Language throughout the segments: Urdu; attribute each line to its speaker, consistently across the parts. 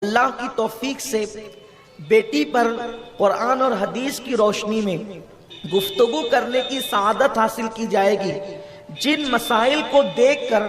Speaker 1: اللہ کی توفیق سے بیٹی پر قرآن اور حدیث کی روشنی میں گفتگو کرنے کی سعادت حاصل کی جائے گی۔ جن مسائل کو دیکھ کر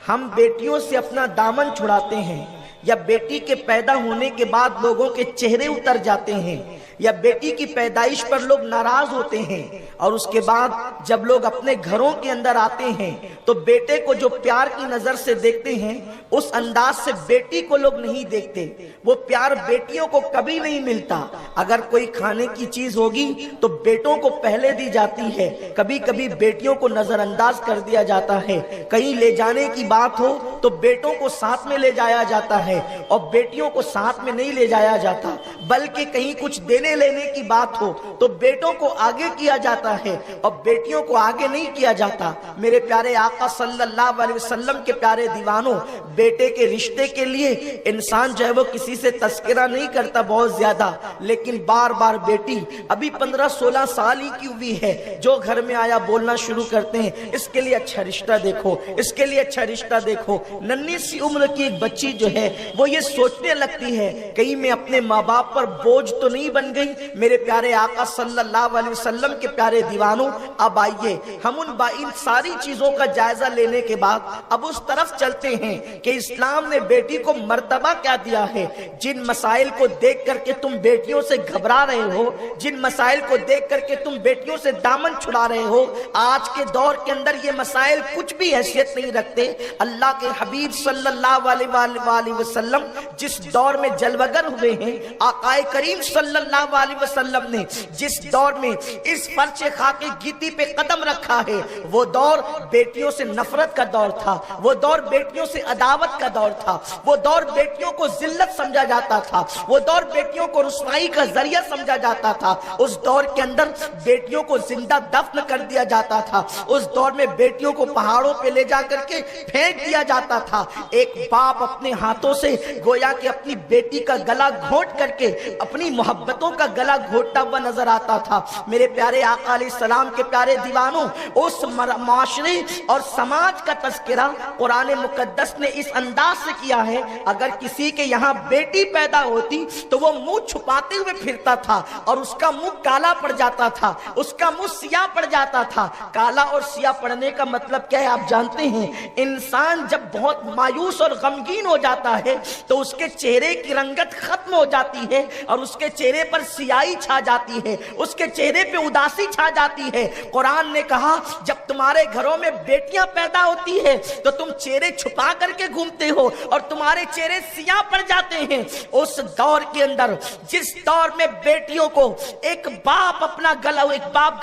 Speaker 1: ہم بیٹیوں سے اپنا دامن چھڑاتے ہیں، یا بیٹی کے پیدا ہونے کے بعد لوگوں کے چہرے اتر جاتے ہیں، یا بیٹی کی پیدائش پر لوگ ناراض ہوتے ہیں، اور اس کے بعد جب لوگ اپنے گھروں کے اندر آتے ہیں تو بیٹے کو جو پیار کی نظر سے دیکھتے ہیں اس انداز سے بیٹی کو لوگ نہیں دیکھتے۔ وہ پیار بیٹیوں کو کبھی نہیں ملتا۔ اگر کوئی کھانے کی چیز ہوگی تو بیٹوں کو پہلے دی جاتی ہے، کبھی کبھی بیٹیوں کو نظر انداز کر دیا جاتا ہے۔ کہیں لے جانے کی بات ہو تو بیٹوں کو ساتھ میں لے جایا جاتا ہے اور بیٹیوں کو ساتھ میں نہیں لے جایا جاتا، بلکہ کہیں کچھ دینے لینے کی بات ہو تو بیٹوں کو آگے کیا جاتا ہے اور بیٹیوں کو آگے نہیں کیا جاتا۔ میرے پیارے آقا صلی اللہ علیہ وسلم کے پیارے دیوانوں، بیٹے کے رشتے کے لیے انسان جو ہے وہ کسی سے تذکرہ نہیں کرتا بہت زیادہ، لیکن بار بار بیٹی ابھی 15-16 سال ہی کی ہوئی ہے، جو گھر میں آیا بولنا شروع کرتے ہیں، اس کے لیے اچھا رشتہ دیکھو، اس کے لیے اچھا رشتہ دیکھو۔ ننھی سی عمر کی ایک بچی جو ہے وہ یہ سوچنے لگتی ہے کہیں میں اپنے ماں باپ پر بوجھ تو نہیں بن گئی۔ میرے پیارے آقا صلی اللہ علیہ وسلم کے پیارے دیوانوں، اب آئیے ہم ان ساری چیزوں کا جائزہ لینے کے بعد اب اس طرف چلتے ہیں کہ اسلام نے بیٹی کو مرتبہ کیا دیا ہے۔ جن مسائل کو دیکھ کر کے تم بیٹیوں سے گھبرا رہے ہو، جن مسائل کو دیکھ کر کے تم بیٹیوں سے دامن چھڑا رہے ہو، آج کے دور کے اندر یہ مسائل کچھ بھی حیثیت نہیں رکھتے۔ اللہ کے حبیب صلی اللہ علیہ وسلم جس دور میں جلوگر ہوئے ہیں، آقا کریم صلی اللہ علیہ وسلم نے جس دور میں اس فرش خاک گیتی پہ قدم رکھا ہے، وہ دور بیٹیوں سے نفرت کا دور تھا، وہ دور بیٹیوں سے عداوت کا دور تھا، وہ دور بیٹیوں کو ذلت سمجھا جاتا تھا، وہ دور بیٹیوں کو رسوائی کا ذریعہ سمجھا جاتا تھا۔ اس دور کے اندر بیٹیوں کو زندہ دفن کر دیا جاتا تھا، اس دور میں بیٹیوں کو پہاڑوں پہ لے جا کر کے پھینک دیا جاتا تھا۔ ایک باپ اپنے ہاتھوں سے گویا کہ اپنی بیٹی کا گلا گھونٹ کر کے اپنی محبتوں کا گلا گھونٹتا ہوا نظر آتا تھا۔ میرے پیارے آقا علیہ السلام کے پیارے دیوانوں، اس معاشرے اور سماج کا تذکرہ قرآن مقدس نے اس انداز سے کیا ہے، اگر کسی کے یہاں بیٹی پیدا ہوتی تو وہ منہ چھپاتے ہوئے پھرتا تھا اور اس کا منہ کالا پڑ جاتا تھا، اس کا منہ سیاہ پڑ جاتا تھا۔ کالا اور سیاہ پڑنے کا مطلب کیا ہے آپ جانتے ہیں؟ انسان جب بہت مایوس اور غمگین ہو جاتا ہے تو اس کے چہرے کی رنگت ختم ہو جاتی ہے اور اس کے چہرے پر سیاہی چھا جاتی ہے، اس کے چہرے پہ اداسی چھا جاتی ہے۔ قرآن نے کہا جب تمہارے گھروں میں بیٹیاں پیدا ہوتی ہے تو تم چہرے چھپا کر کے گھومتے ہو اور تمہارے چہرے سیاہ پڑ جاتے ہیں۔ اس دور کے اندر جس دور میں بیٹیوں کو ایک باپ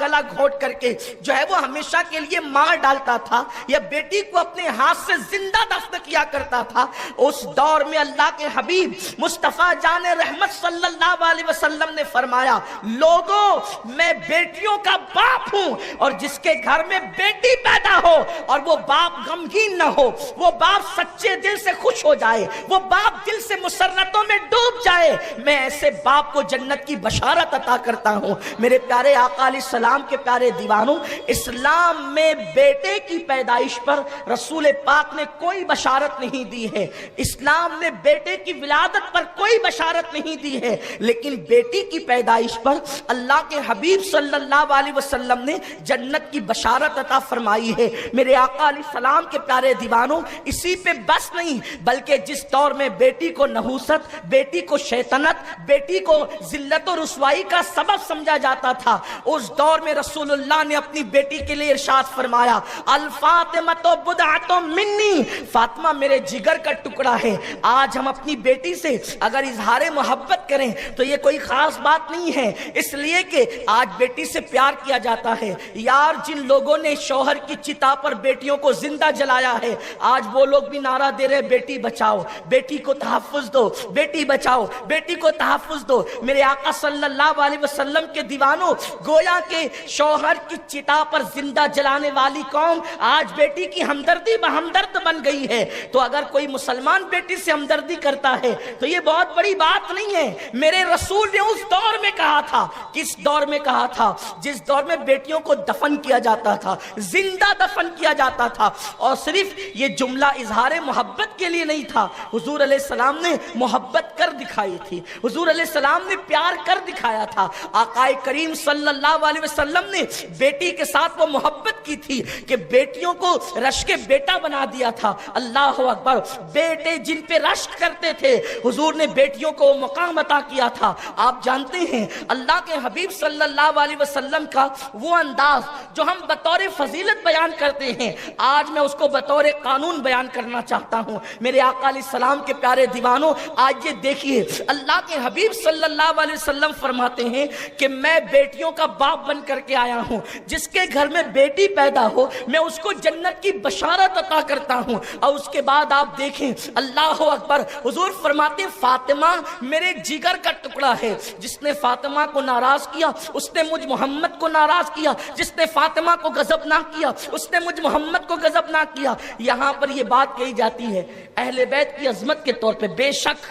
Speaker 1: گلا گھونٹ کر کے جو ہے وہ ہمیشہ کے لیے مار ڈالتا تھا یا بیٹی کو اپنے ہاتھ سے زندہ دفن کیا کرتا تھا، اس دور میں اللہ کے حبیب مصطفیٰ جان رحمت صلی اللہ علیہ وسلم نے فرمایا، لوگوں میں بیٹیوں کا باپ ہوں، اور جس کے گھر میں بیٹی پیدا ہو اور وہ باپ غمگین نہ ہو، وہ باپ سچے دل سے خوش ہو جائے، وہ باپ دل سے مسرتوں میں ڈوب جائے، میں ایسے باپ کو جنت کی بشارت عطا کرتا ہوں۔ میرے پیارے آقا علیہ السلام کے پیارے دیوانوں، اسلام میں بیٹے کی پیدائش پر رسول پاک نے کوئی بشارت نہیں دی ہے، اسلام نے بیٹے کی ولادت پر کوئی بشارت نہیں دی ہے، لیکن بیٹی کی پیدائش پر اللہ کے حبیب صلی اللہ علیہ وسلم نے جنت کی بشارت عطا فرمائی ہے۔ میرے آقا علیہ السلام کے پیارے دیوانوں، اسی پہ بس نہیں بلکہ جس دور میں بیٹی کو نحوست، بیٹی کو شیطنت، بیٹی کو ذلت و رسوائی کا سبب سمجھا جاتا تھا، اس دور میں رسول اللہ نے اپنی بیٹی کے لیے ارشاد فرمایا، الفاطمۃ بضعۃ منی، فاطمہ میرے جگر کا ٹکڑا ہے۔ آج ہم اپنی بیٹی سے اگر اظہار محبت کریں تو یہ کوئی خاص بات نہیں ہے، اس لیے کہ آج بیٹی سے پیار کیا جاتا ہے۔ یار جن لوگوں نے شوہر کی چتا پر بیٹیوں کو زندہ جلایا ہے، آج وہ لوگ بھی نعرہ دے رہے بیٹی بچاؤ، بیٹی کو تحفظ دو، بیٹی بچاؤ۔ بیٹی کو تحفظ دو۔ میرے آقا صلی اللہ علیہ وسلم کے دیوانوں، گویا کہ شوہر کی چتا پر زندہ جلانے والی قوم آج بیٹی کی ہمدردی بہمدرد بن گئی ہے۔ تو اگر کوئی مسلمان بیٹی سے ہمدردی کرتا ہے تو یہ بہت بڑی بات نہیں ہے۔ میرے رسول نے اس دور میں کہا تھا، کس دور میں کہا تھا؟ جس دور میں بیٹیوں کو دفن کیا جاتا تھا، زندہ دفن کیا جاتا تھا، اور صرف یہ جملہ اظہار محبت کے لیے نہیں تھا، حضور علیہ السلام نے محبت کر دکھائی تھی، حضور علیہ السلام نے پیار کر دکھایا تھا۔ آقا کریم صلی اللہ علیہ وسلم نے بیٹی کے ساتھ وہ محبت کی تھی کہ بیٹیوں کو رشک بیٹا بنا دیا تھا۔ اللہ اکبر، بیٹے جن پہ رشک کرتے تھے، حضور نے بیٹیوں کو مقام عطا کیا تھا۔ آپ جانتے ہیں اللہ کے حبیب صلی اللہ علیہ وسلم کا وہ انداز جو ہم بطور فضیلت بیان کرتے ہیں، آج میں اس کو بطور قانون بیان کرنا چاہتا ہوں۔ میرے آقا علیہ السلام کے پیارے دیوانوں، آج یہ دیکھیے، اللہ کے حبیب صلی اللہ علیہ وسلم فرماتے ہیں کہ میں بیٹیوں کا باپ بن کر کے آیا ہوں، جس کے گھر میں بیٹی پیدا ہو میں اس کو جنت کی بشارت عطا کرتا ہوں۔ اور اس کے بعد آپ دیکھیں، اللہ اکبر، حضور فرماتے ہیں فاطمہ میرے جگر کا ٹکڑا ہے، جس نے فاطمہ کو ناراض کیا اس نے مجھ محمد کو ناراض کیا، جس نے فاطمہ کو غضبناک کیا اس نے مجھ محمد کو غضبناک کیا۔ یہاں پر یہ بات کہی جاتی ہے اہل بیت کی عظمت کے طور پہ، بے شک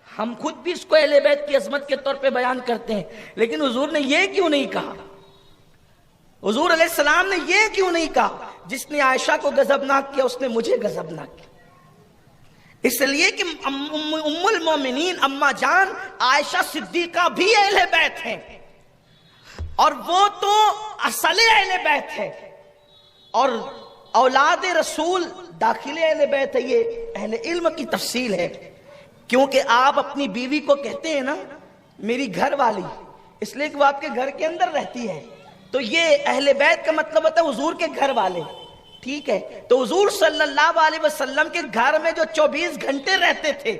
Speaker 1: ہم خود بھی اس کو اہل بیت کی عظمت کے طور پہ بیان کرتے ہیں، لیکن حضور نے یہ کیوں نہیں کہا؟ حضور علیہ السلام نے یہ کیوں نہیں کہا جس نے عائشہ کو غضبناک کیا اس نے مجھے غضبناک کیا؟ اس لیے کہ ام المومنین اما جان عائشہ صدیقہ بھی اہل بیت ہیں، اور وہ تو اصل اہل بیت ہے، اور اولاد رسول داخل اہل بیت ہے۔ یہ اہل علم کی تفصیل ہے، کیونکہ آپ اپنی بیوی کو کہتے ہیں نا میری گھر والی، اس لیے کہ وہ آپ کے گھر کے اندر رہتی ہے، تو یہ اہل بیت کا مطلب ہوتا ہے حضور کے گھر والے، ٹھیک ہے؟ تو حضور صلی اللہ علیہ وسلم کے گھر میں جو 24 گھنٹے رہتے تھے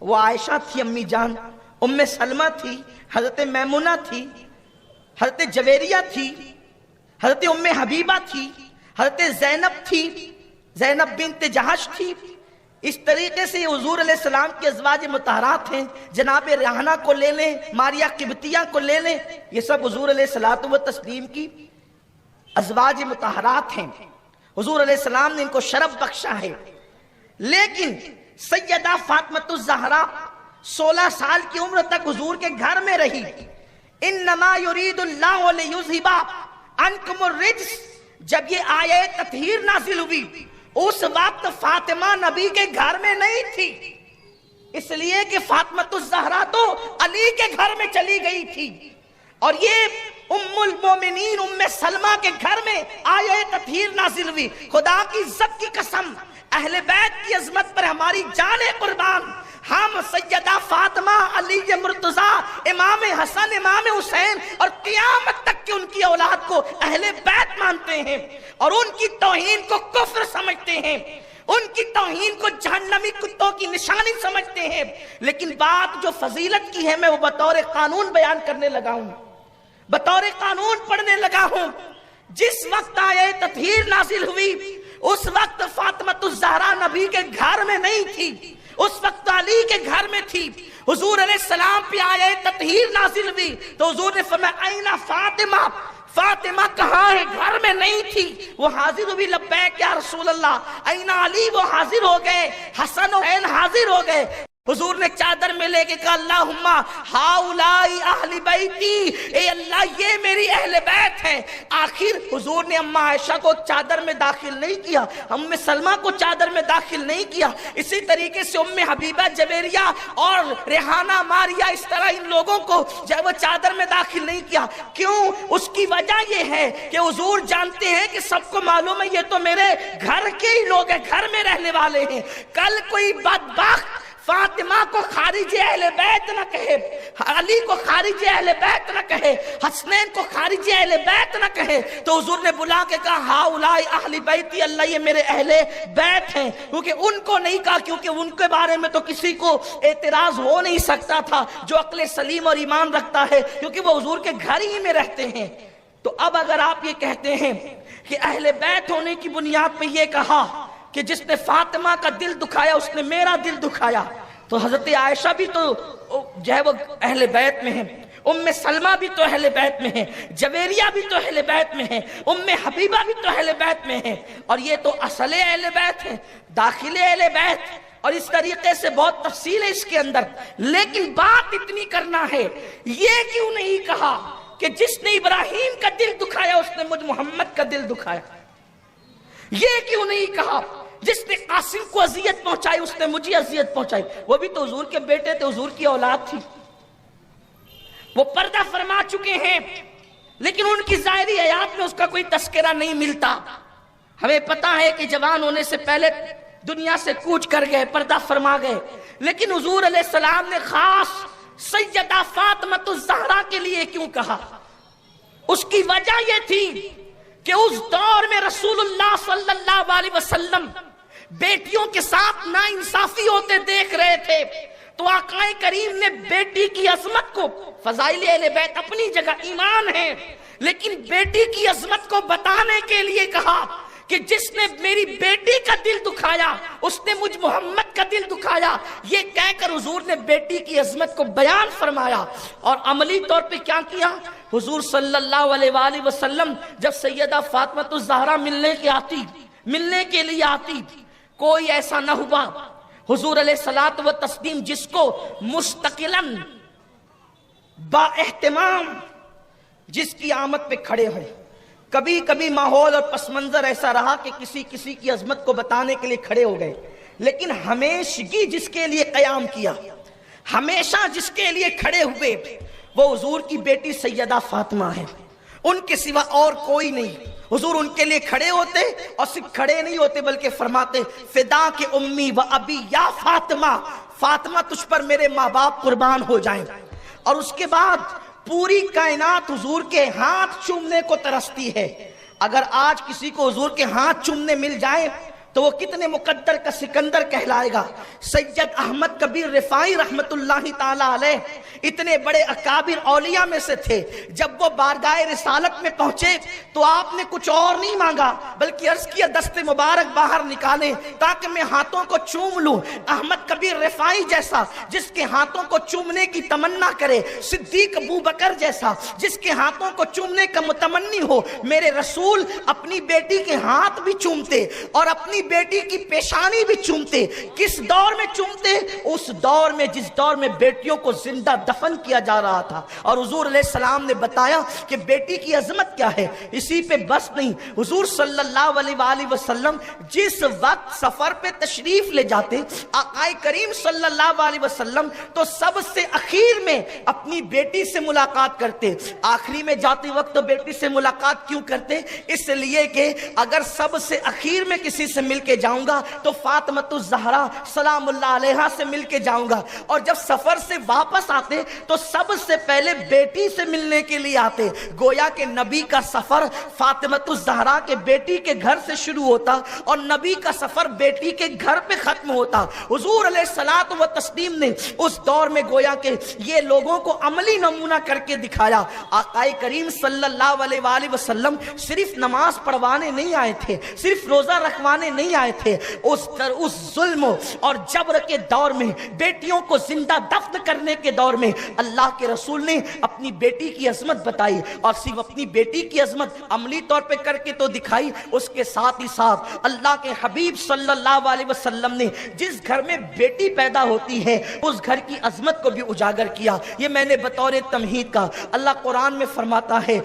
Speaker 1: وہ عائشہ تھی امی جان، ام سلمہ تھی، حضرت میمونہ تھی، حضرت جویریہ تھی، حضرت ام حبیبہ تھی، حضرت زینب تھی، زینب بنت جہش تھی۔ اس طریقے سے حضور علیہ السلام کی ازواج مطہرات ہیں، جناب ریحانہ کو لے لیں، ماریہ قبطیہ کو لے لیں، یہ سب حضور علیہ الصلوۃ والتسلیم کی ازواج مطہرات ہیں، حضور علیہ السلام نے ان کو شرف بخشا ہے۔ لیکن سیدہ فاطمہ الزہرا 16 سال کی عمر تک حضور کے گھر میں رہی۔ انما یرید اللہ لیذھب عنکم الرجس، جب یہ آیت تطہیر نازل ہوئی اس وقت فاطمہ نبی کے گھر میں نہیں تھی، اس لیے کہ فاطمہ الزہرا تو علی کے گھر میں چلی گئی تھی، اور یہ ام المومنین ام سلمہ کے گھر میں آیت تطہیر نازل ہوئی۔ خدا کی عزت کی قسم، اہل بیت کی عظمت پر ہماری جان قربان، ہم سیدہ فاطمہ، علی مرتضیٰ، امام حسن، امام حسین اور قیامت تک کے ان کی اولاد کو اہل بیت مانتے ہیں، اور ان کی توہین کو کفر سمجھتے ہیں، ان کی توہین کو جہنمی کتوں کی نشانی سمجھتے ہیں۔ لیکن بات جو فضیلت کی ہے میں وہ بطور قانون بیان کرنے لگا ہوں، بطور قانون پڑھنے لگا ہوں۔ جس وقت آیت تطہیر نازل ہوئی اس وقت فاطمہ الزہرا نبی کے گھر میں نہیں تھی، اس وقت علی کے گھر میں تھی۔ حضور علیہ السلام پہ آیت تطہیر نازل ہوئی تو حضور نے فرمایا این فاطمہ، فاطمہ کہاں ہے؟ گھر میں نہیں تھی، وہ حاضر ہوئی، لبیک یا رسول اللہ۔ این علی، وہ حاضر ہو گئے، حسن و حسین حاضر ہو گئے۔ حضور نے چادر میں لے کے کہا اللہم ہاؤلائی اہل بیتی، اے اللہ یہ میری اہل بیت ہے۔ آخر حضور نے اما عائشہ کو چادر میں داخل نہیں کیا، ام سلمہ کو چادر میں داخل نہیں کیا، اسی طریقے سے ام حبیبہ، جویریہ اور ریحانہ، ماریہ، اس طرح ان لوگوں کو جب وہ چادر میں داخل نہیں کیا۔ کیوں؟ اس کی وجہ یہ ہے کہ حضور جانتے ہیں کہ سب کو معلوم ہے یہ تو میرے گھر کے ہی لوگ ہیں، گھر میں رہنے والے ہیں، کل کوئی بدبخت فاطمہ کو خارج اہل بیت نہ کہے، علی کو خارج اہل بیت نہ کہے، حسنین کو خارج اہل بیت نہ کہے، تو حضور نے بلا کے کہا ہاؤلائی اہل بیتی، اللہ یہ میرے اہل بیت ہیں، کیونکہ ان کو نہیں کہا، کیونکہ ان کے بارے میں تو کسی کو اعتراض ہو نہیں سکتا تھا جو عقل سلیم اور ایمان رکھتا ہے، کیونکہ وہ حضور کے گھر ہی میں رہتے ہیں۔ تو اب اگر آپ یہ کہتے ہیں کہ اہل بیت ہونے کی بنیاد پہ یہ کہا کہ جس نے فاطمہ کا دل دکھایا اس نے میرا دل دکھایا، تو حضرت عائشہ بھی تو جو ہے وہ اہل بیت میں ہیں، ام سلمہ بھی تو اہل بیت میں ہیں، جویریہ بھی تو اہل بیت میں ہیں، ام حبیبہ بھی تو اہل بیت میں ہیں، اور یہ تو اصل اہل بیت ہیں، داخل اہل بیت، اور اس طریقے سے بہت تفصیل ہے اس کے اندر۔ لیکن بات اتنی کرنا ہے، یہ کیوں نہیں کہا کہ جس نے ابراہیم کا دل دکھایا اس نے مجھ محمد کا دل دکھایا؟ یہ کیوں نہیں کہا جس نے قاسم کو اذیت پہنچائی اس نے مجھے اذیت پہنچائی؟ وہ بھی تو حضور کے بیٹے تھے، حضور کی اولاد تھی، وہ پردہ فرما چکے ہیں، لیکن ان کی ظاہری حیات میں اس کا کوئی تذکرہ نہیں ملتا۔ ہمیں پتا ہے کہ جوان ہونے سے پہلے دنیا سے کوچ کر گئے، پردہ فرما گئے، لیکن حضور علیہ السلام نے خاص سیدہ فاطمہ الزہرا کے لیے کیوں کہا؟ اس کی وجہ یہ تھی کہ اس دور میں رسول اللہ صلی اللہ علیہ وسلم بیٹیوں کے ساتھ ناانصافی ہوتے دیکھ رہے تھے، تو آقا کریم نے بیٹی کی عظمت کو، فضائل اہل بیت اپنی جگہ ایمان ہے، لیکن بیٹی کی عظمت کو بتانے کے لیے کہا کہ جس نے میری بیٹی کا دل دکھایا اس نے مجھ محمد کا دل دکھایا۔ یہ کہہ کر حضور نے بیٹی کی عظمت کو بیان فرمایا، اور عملی طور پہ کیا کیا؟ حضور صلی اللہ علیہ وآلہ وسلم جب سیدہ فاطمہ الزہرا ملنے کے لیے آتی، کوئی ایسا نہ ہوا حضور علیہ الصلوۃ والتسلیم جس کو مستقلاً با اہتمام جس کی آمد پہ کھڑے ہوں۔ کبھی کبھی ماحول اور پس منظر ایسا رہا کہ کسی کی عظمت کو بتانے کے لیے کھڑے ہو گئے، لیکن ہمیشگی جس کے لیے قیام کیا، ہمیشہ جس کے لیے کھڑے ہوئے، وہ حضور کی بیٹی سیدہ فاطمہ ہے، ان کے سوا اور کوئی نہیں۔ حضور ان کے لیے کھڑے ہوتے، اور صرف کھڑے نہیں ہوتے بلکہ فرماتے فدا کے امی و ابی یا فاطمہ، فاطمہ تجھ پر میرے ماں باپ قربان ہو جائیں۔ اور اس کے بعد پوری کائنات حضور کے ہاتھ چومنے کو ترستی ہے۔ اگر آج کسی کو حضور کے ہاتھ چومنے مل جائے تو وہ کتنے مقدر کا سکندر کہلائے گا۔ سید احمد کبیر رفاعی رحمت اللہ تعالی علیہ اتنے بڑے اکابر اولیاء میں سے تھے، جب وہ بارگاہ رسالت میں پہنچے تو آپ نے کچھ اور نہیں مانگا بلکہ عرض کیا دست مبارک باہر نکالیں تاکہ میں ہاتھوں کو چوم لوں۔ احمد کبیر رفاعی جیسا جس کے ہاتھوں کو چومنے کی تمنا کرے، صدیق ابو بکر جیسا جس کے ہاتھوں کو چومنے کا متمنی ہو، میرے رسول اپنی بیٹی کے ہاتھ بھی چومتے اور اپنی بیٹی کی پیشانی بھی چومتے۔ کس دور میں چومتے؟ اس دور میں جس دور میں بیٹیوں کو زندہ دفن کیا جا رہا تھا، اور حضور علیہ السلام نے بتایا کہ بیٹی کی عظمت کیا ہے۔ اسی پہ بس نہیں، حضور صلی اللہ علیہ وآلہ وسلم جس وقت سفر پہ تشریف لے جاتے، آقا کریم صلی اللہ علیہ وسلم تو سب سے اخیر میں اپنی بیٹی سے ملاقات کرتے۔ آخری میں جاتے وقت تو بیٹی سے ملاقات کیوں کرتے؟ اس لیے کہ اگر سب سے اخیر میں کسی سے مل کے جاؤں گا تو فاطمہ الزہرا سلام اللہ علیہا سے مل کے جاؤں گا، اور جب سفر سے واپس آتے تو سب سے پہلے بیٹی سے ملنے کے لیے آتے۔ گویا کہ نبی کا سفر فاطمہ الزہرا کے بیٹی کے گھر سے شروع ہوتا اور نبی کا سفر بیٹی کے گھر پہ ختم ہوتا۔ حضور علیہ الصلوۃ والتسلیم نے اس دور میں گویا کہ یہ لوگوں کو عملی نمونہ کر کے دکھایا۔ آقا کریم صلی اللہ علیہ وآلہ وسلم صرف نماز پڑھوانے نہیں آئے تھے، صرف روزہ رکھوانے نہیں آئے تھے، اس ظلم اور جبر کے دور میں، بیٹیوں کو زندہ دفن کرنے کے دور میں اللہ کے رسول نے اپنی بیٹی کی عظمت بتائی، اور صرف اپنی بیٹی کی عظمت عملی طور پہ کر کے تو دکھائی، اس کے ساتھ ہی ساتھ اللہ کے حبیب صلی اللہ علیہ وسلم نے جس گھر میں بیٹی پیدا ہوتی ہے اس گھر کی عظمت کو بھی اجاگر کیا۔ یہ میں نے بطور تمہید کا، اللہ قرآن میں فرماتا ہے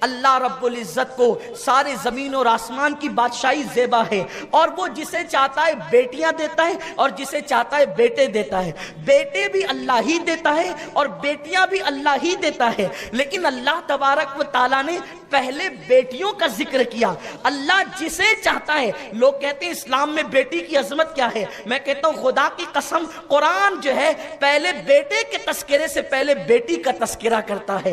Speaker 1: اللہ رب العزت کو سارے زمین اور آسمان کی بادشاہی زیبا ہے، اور وہ جسے چاہتا ہے بیٹیاں دیتا ہے اور جسے چاہتا ہے بیٹے دیتا ہے۔ بیٹے بھی اللہ ہی دیتا ہے اور بیٹیاں بھی اللہ ہی دیتا ہے، لیکن اللہ تبارک و تعالیٰ نے پہلے بیٹیوں کا ذکر کیا۔ اللہ جسے چاہتا ہے، لوگ کہتے ہیں اسلام میں بیٹی کی عظمت کیا ہے، میں کہتا ہوں خدا کی قسم قرآن جو ہے پہلے بیٹے کے تذکرے سے پہلے بیٹی کا تذکرہ کرتا ہے۔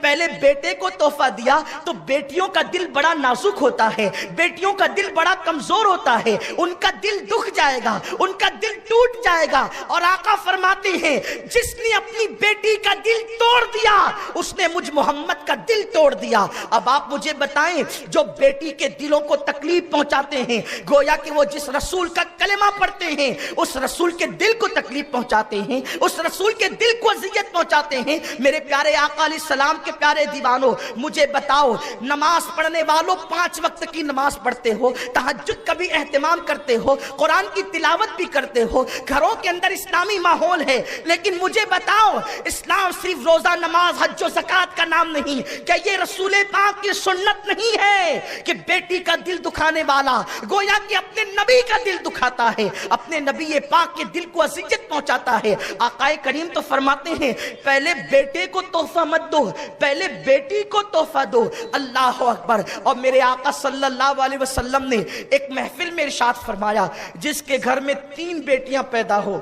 Speaker 1: پہلے بیٹے کو تحفہ دیا تو بیٹیوں کا دل بڑا نازک ہوتا ہے، بیٹیوں کا دل بڑا کمزور ہوتا ہے، ان کا دل دکھ جائے گا، ان کا دل ٹوٹ جائے گا۔ اور آقا فرماتے ہیں جس نے اپنی بیٹی کا دل توڑ دیا اس نے مجھ محمد کا دل توڑ دیا۔ اب آپ مجھے بتائیں جو بیٹی کے دلوں کو تکلیف پہنچاتے ہیں، گویا کہ وہ جس رسول کا کلمہ پڑھتے ہیں اس رسول کے دل کو تکلیف پہنچاتے ہیں، اس رسول کے دل کو اذیت پہنچاتے ہیں۔ میرے پیارے آقا علیہ السلام کے پیارے دیوانوں، مجھے بتاؤ نماز پڑھنے والوں 5 وقت کی نماز پڑھتے ہو، تہجد کا بھی اہتمام کرتے ہو، قرآن کی تلاوت بھی کرتے ہو، گھروں کے اندر اسلامی ماحول ہے، لیکن مجھے بتاؤ اسلام صرف روزہ نماز حج و زکوٰۃ کا نام نہیں، کیا یہ رسول پاک کی سنت نہیں ہے کہ بیٹی کا دل دکھانے والا گویا کہ اپنے نبی کا دل دکھاتا ہے، اپنے نبی پاک کے دل کو اذیت پہنچاتا ہے۔ آقا کریم تو فرماتے ہیں پہلے بیٹے کو تحفہ مت دو، پہلے بیٹی کو تحفہ دو۔ اللہ اکبر۔ اور میرے آقا صلی اللہ علیہ وسلم نے ایک محفل میں ارشاد فرمایا جس کے گھر میں 3 بیٹیاں پیدا ہو،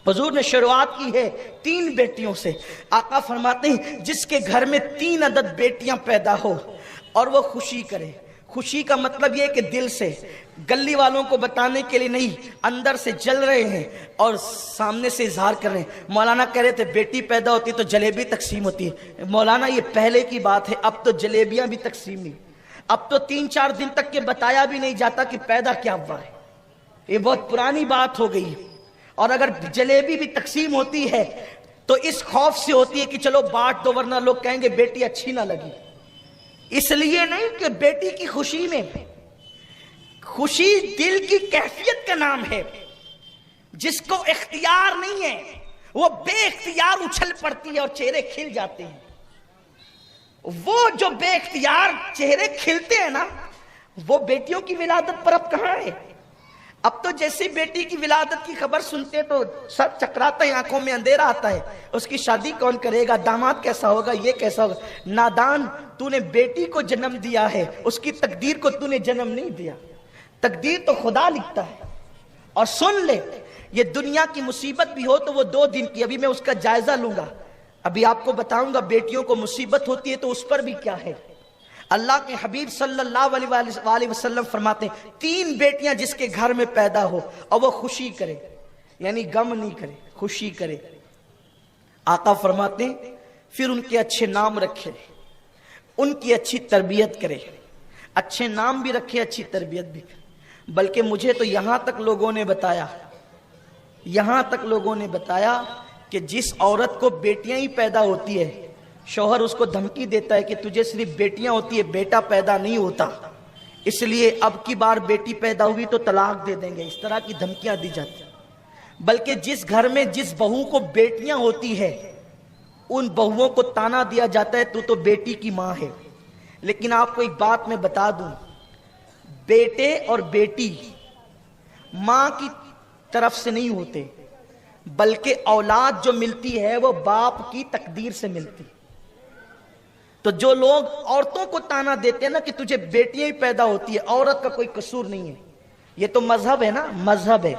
Speaker 1: حضور نے شروعات کی ہے 3 بیٹیوں سے۔ آقا فرماتے ہیں جس کے گھر میں 3 عدد بیٹیاں پیدا ہو اور وہ خوشی کرے۔ خوشی کا مطلب یہ کہ دل سے، گلی والوں کو بتانے کے لیے نہیں، اندر سے جل رہے ہیں اور سامنے سے اظہار کر رہے ہیں۔ مولانا کہہ رہے تھے بیٹی پیدا ہوتی تو جلیبی تقسیم ہوتی ہے۔ مولانا یہ پہلے کی بات ہے، اب تو جلیبیاں بھی تقسیم نہیں، اب تو 3-4 دن تک کے بتایا بھی نہیں جاتا کہ پیدا کیا ہوا ہے، یہ بہت پرانی بات ہو گئی۔ اور اگر جلیبی بھی تقسیم ہوتی ہے تو اس خوف سے ہوتی ہے کہ چلو بانٹ دو ورنہ لوگ کہیں گے بیٹی اچھی نہ لگی، اس لیے نہیں کہ بیٹی کی خوشی میں، خوشی دل کی کیفیت کا نام ہے۔ جس کو اختیار نہیں ہے وہ بے اختیار اچھل پڑتی ہے اور چہرے کھل جاتے ہیں۔ وہ جو بے اختیار چہرے کھلتے ہیں نا وہ بیٹیوں کی ولادت پر اب کہاں ہے؟ اب تو جیسی بیٹی کی ولادت کی خبر سنتے تو سر چکراتا ہے، آنکھوں میں اندھیرا آتا ہے، اس کی شادی کون کرے گا، داماد کیسا ہوگا، یہ کیسا ہوگا۔ نادان، تو نے بیٹی کو جنم دیا ہے، اس کی تقدیر کو تو نے جنم نہیں دیا، تقدیر تو خدا لکھتا ہے۔ اور سن لے یہ دنیا کی مصیبت بھی ہو تو وہ 2 دن کی، ابھی میں اس کا جائزہ لوں گا، ابھی آپ کو بتاؤں گا بیٹیوں کو مصیبت ہوتی ہے تو اس پر بھی کیا ہے۔ اللہ کے حبیب صلی اللہ علیہ وسلم فرماتے ہیں 3 بیٹیاں جس کے گھر میں پیدا ہو اور وہ خوشی کرے، یعنی غم نہیں کرے، خوشی کرے۔ آقا فرماتے ہیں پھر ان کے اچھے نام رکھے، ان کی اچھی تربیت کرے، اچھے نام بھی رکھے، اچھی تربیت بھی کرے۔ بلکہ مجھے تو یہاں تک لوگوں نے بتایا کہ جس عورت کو بیٹیاں ہی پیدا ہوتی ہے شوہر اس کو دھمکی دیتا ہے کہ تجھے صرف بیٹیاں ہوتی ہے، بیٹا پیدا نہیں ہوتا، اس لیے اب کی بار بیٹی پیدا ہوئی تو طلاق دے دیں گے، اس طرح کی دھمکیاں دی جاتی ہیں۔ بلکہ جس گھر میں جس بہو کو بیٹیاں ہوتی ہے ان بہوؤں کو تانا دیا جاتا ہے تو بیٹی کی ماں ہے۔ لیکن آپ کو ایک بات میں بتا دوں، بیٹے اور بیٹی ماں کی طرف سے نہیں ہوتے، بلکہ اولاد جو ملتی ہے وہ باپ کی تقدیر سے ملتی۔ تو جو لوگ عورتوں کو تانا دیتے ہیں نا کہ تجھے بیٹیاں ہی پیدا ہوتی ہے، عورت کا کوئی قصور نہیں ہے، یہ تو مذہب ہے نا، مذہب ہے،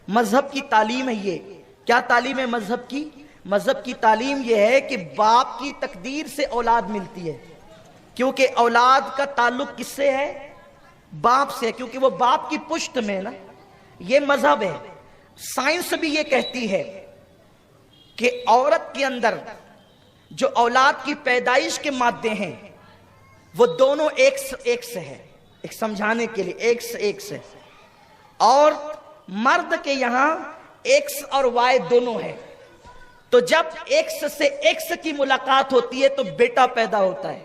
Speaker 1: مذہب کی تعلیم ہے۔ یہ کیا تعلیم ہے مذہب کی؟ مذہب کی تعلیم یہ ہے کہ باپ کی تقدیر سے اولاد ملتی ہے، کیونکہ اولاد کا تعلق کس سے ہے؟ باپ سے، کیونکہ وہ باپ کی پشت میں نا۔ یہ مذہب ہے۔ سائنس بھی یہ کہتی ہے کہ عورت کے اندر جو اولاد کی پیدائش کے مادے ہیں وہ دونوں ایک سے ہے، ایک سمجھانے کے لیے ایک سے، اور مرد کے یہاں ایکس اور وائی دونوں ہے۔ تو جب ایکس سے ایکس کی ملاقات ہوتی ہے تو بیٹا پیدا ہوتا ہے،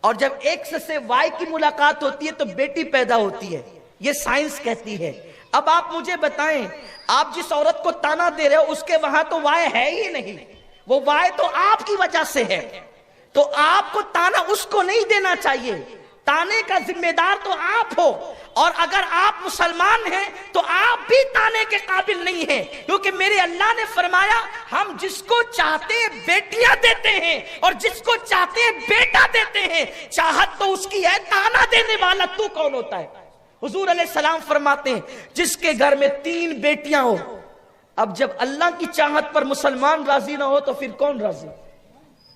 Speaker 1: اور جب ایکس سے وائی کی ملاقات ہوتی ہے تو بیٹی پیدا ہوتی ہے، یہ سائنس کہتی ہے۔ اب آپ مجھے بتائیں، آپ جس عورت کو تانا دے رہے ہو اس کے وہاں تو وائی ہے ہی نہیں، وہ وائی تو آپ کی وجہ سے ہے، تو آپ کو تانا اس کو نہیں دینا چاہیے، تانے کا ذمہ دار تو آپ ہو۔ اور اگر آپ مسلمان ہیں تو آپ بھی تانے کے قابل نہیں ہیں، کیونکہ میرے اللہ نے فرمایا ہم جس کو چاہتے ہیں بیٹیاں دیتے ہیں اور جس کو چاہتے ہیں بیٹا دیتے ہیں۔ چاہت تو اس کی ہے، تانا دینے والا تو کون ہوتا ہے؟ حضور علیہ السلام فرماتے ہیں جس کے گھر میں 3 بیٹیاں ہو، اب جب اللہ کی چاہت پر مسلمان راضی نہ ہو تو پھر کون راضی؟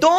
Speaker 1: 2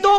Speaker 1: 2